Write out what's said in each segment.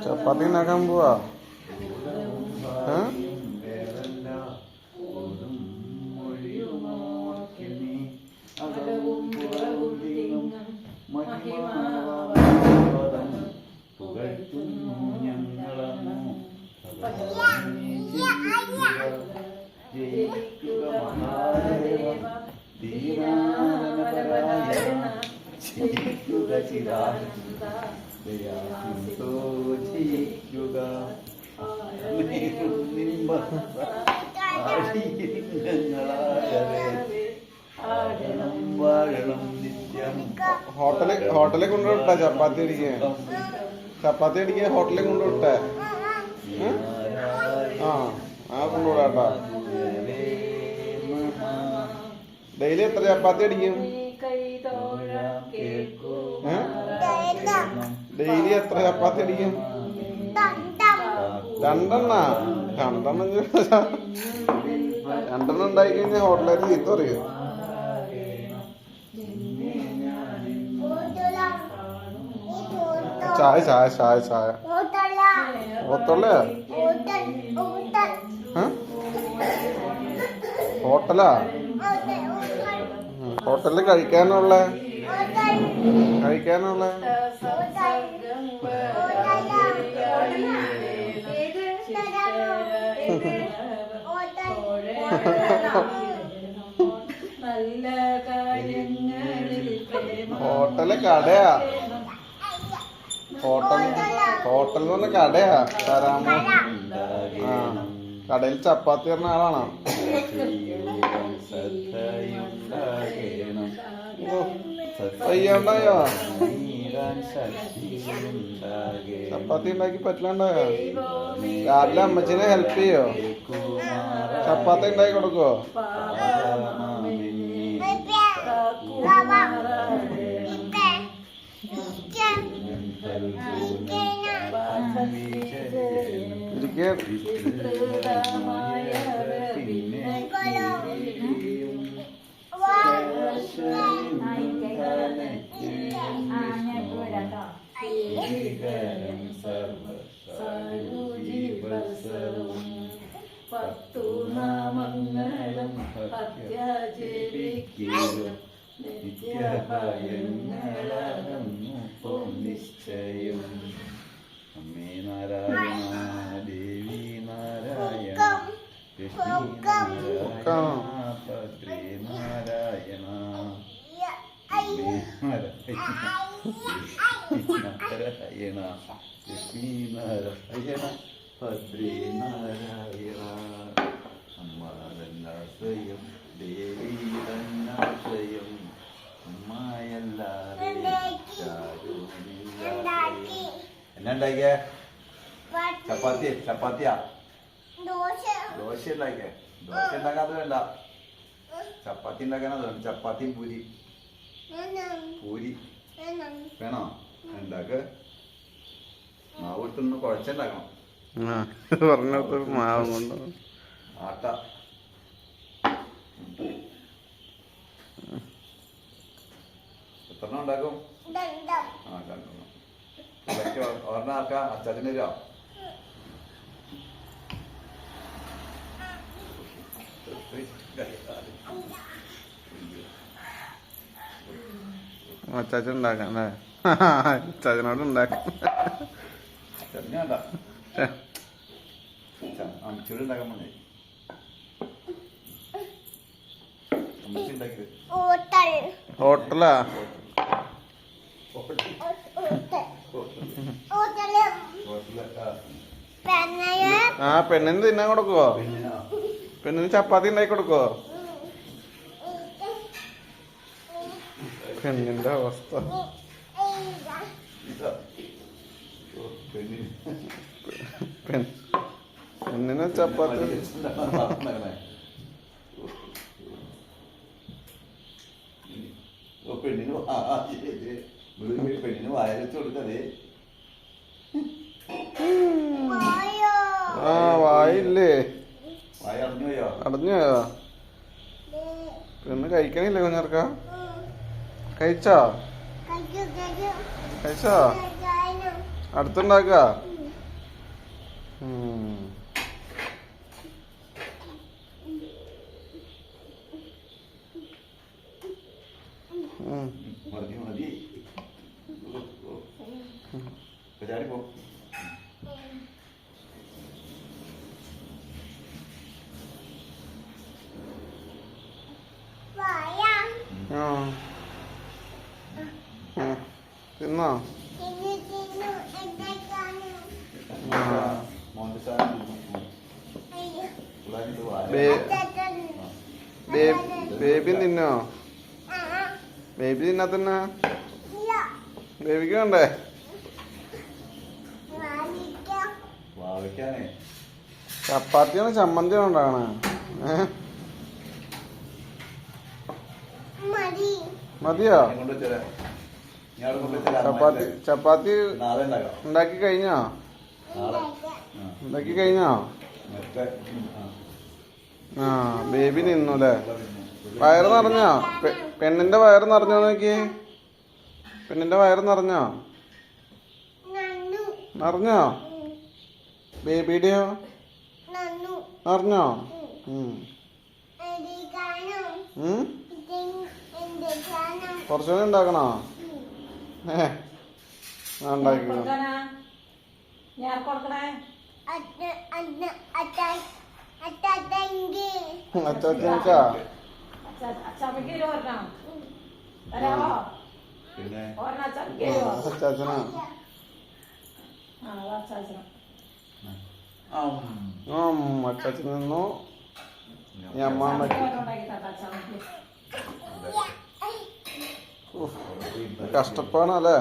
ചപ്പാത്തി ഉണ്ടാക്കാൻ പോവാ. ഹോട്ടലിൽ കൊണ്ടുവിട്ടാ ചപ്പാത്തി അടിക്കാൻ? ചപ്പാത്തി അടിക്കാൻ ഹോട്ടലിൽ കൊണ്ടുവിട്ടേ? ആ കൊണ്ടുവിടാട്ടാ. ഡെയിലി എത്ര ചപ്പാത്തി അടിക്കും? ഡെയിലി എത്ര ചപ്പാത്തി അടിക്കും? രണ്ടെണ്ണം ഉണ്ടായി കഴിഞ്ഞാൽ ഹോട്ടലിൽ ചീത്ത പറയും. ചായ ചായ ചായ ചായ ഹോട്ടലാ? ഹോട്ടലാ? ഹോട്ടലിൽ കഴിക്കാനുള്ള ഹോട്ടല് കടയാ. ഹോട്ടൽ എന്ന് പറഞ്ഞ കടയാ. തരാമോ? കടയിൽ ചപ്പാത്തി പറഞ്ഞ ആളാണോ? വയ്യാണ്ടായോ? ചപ്പാത്തി ഉണ്ടാക്കി പറ്റില്ലാണ്ടായോ? രാവിലെ അമ്മച്ചിനെ ഹെൽപ്പ് ചെയ്യോ? ചപ്പാത്തി ഉണ്ടാക്കി കൊടുക്കോ? നിശ്ചയം അമ്മേ നാരായണ ദേവി നാരായണ കൃഷ്ണ ഭദ്രേ നാരായണ നാരായണ ലക്ഷ്മീ നാരായണ ഭദ്രേ നാരായണ അമ്മ തന്നാശ്രയം ദേവി തന്നാശ്രയം അമ്മയല്ലാതെ എന്നാ ഉണ്ടാക്കിയേ? ചപ്പാത്തിയാ? ദോശ ഉണ്ടാക്കിയേ? ദോശ ഉണ്ടാക്കാതെ വേണ്ട, ചപ്പാത്തി ഉണ്ടാക്കാനത് വേണം. ചപ്പാത്തി പൂരി വേണോ? ഉണ്ടാക്ക്. മാവ് ഇട്ടൊന്ന് കുഴച്ചുണ്ടാക്കണം. മാവ് കൊണ്ട് ആട്ട എത്രണ്ണം ഉണ്ടാക്കും? രണ്ടെണ്ണം. ഒരെണ്ണം ആർക്കാ? അച്ചാച്ചന് തരോ? അച്ചാച്ചൻ ഉണ്ടാക്കാം അല്ലേ? അച്ചാച്ചനോട് ഉണ്ടാക്കാം. അമ്മച്ചോട് ഉണ്ടാക്കാൻ പോണേ. ഹോട്ടലാ? ആ പെണ്ണിന് തിന്നാൻ കൊടുക്കുവോ? പെണ്ണിന് ചപ്പാത്തി ഉണ്ടാക്കി കൊടുക്കുവോ? പെണ്ണിന്റെ അവസ്ഥ. പെണ്ണിന് ചപ്പാത്തി പെണ്ണിന് വായരച്ച് കൊടുക്കതേ. ആ വായില്ലേ? വായ അടഞ്ഞു പോയോ? അടഞ്ഞു പോയോ? പെണ്ണ് കഴിക്കണില്ലേ കുഞ്ഞർക്ക? കഴിച്ചോ? കഴിച്ചോ? അടുത്തുണ്ടാക്ക. മതി മതി ചാടിപ്പോ. തിന്നോ? ബേബി തിന്നോ? ബേബി തിന്നാ തന്നെ ബേബിക്ക് വേണ്ടേ? ചപ്പാത്തിയാണ് ചമ്മന്തിയാണ് ഉണ്ടാകണേ? മതിയോ? ചപ്പാത്തി ഉണ്ടാക്കി കഴിഞ്ഞോ? ഉണ്ടാക്കി കഴിഞ്ഞോ? ആ ബേബി നിന്നൂല്ലേ? വയറ് നിറഞ്ഞോ? പെണ്ണിന്റെ വയറ് നിറഞ്ഞോ നോക്കി? പെണ്ണിന്റെ വയറ് നിറഞ്ഞോ? നിറഞ്ഞോ? ബേബിയുടെയോ നിറഞ്ഞോ? കുറച്ചുകൂടെ ഉണ്ടാക്കണോ? ഉണ്ടാക്കിക്കോ. അച്ചാച്ചനാ അച്ചാച്ചൻ നിന്നു. അമ്മ കഷ്ടപ്പാടല്ലേ?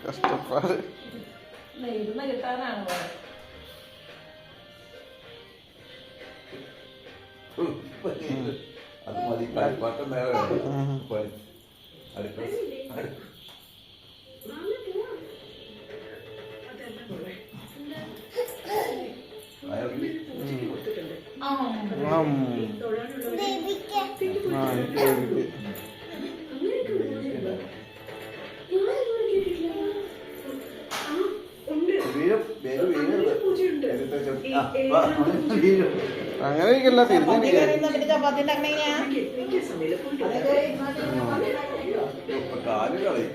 കഷ്ടപ്പാട് അത് മതി. കളിപ്പാട്ടം വേറെ അങ്ങനെ ഇരിക്കല്ല, തിരിഞ്ഞിരിക്ക. കാല് കളി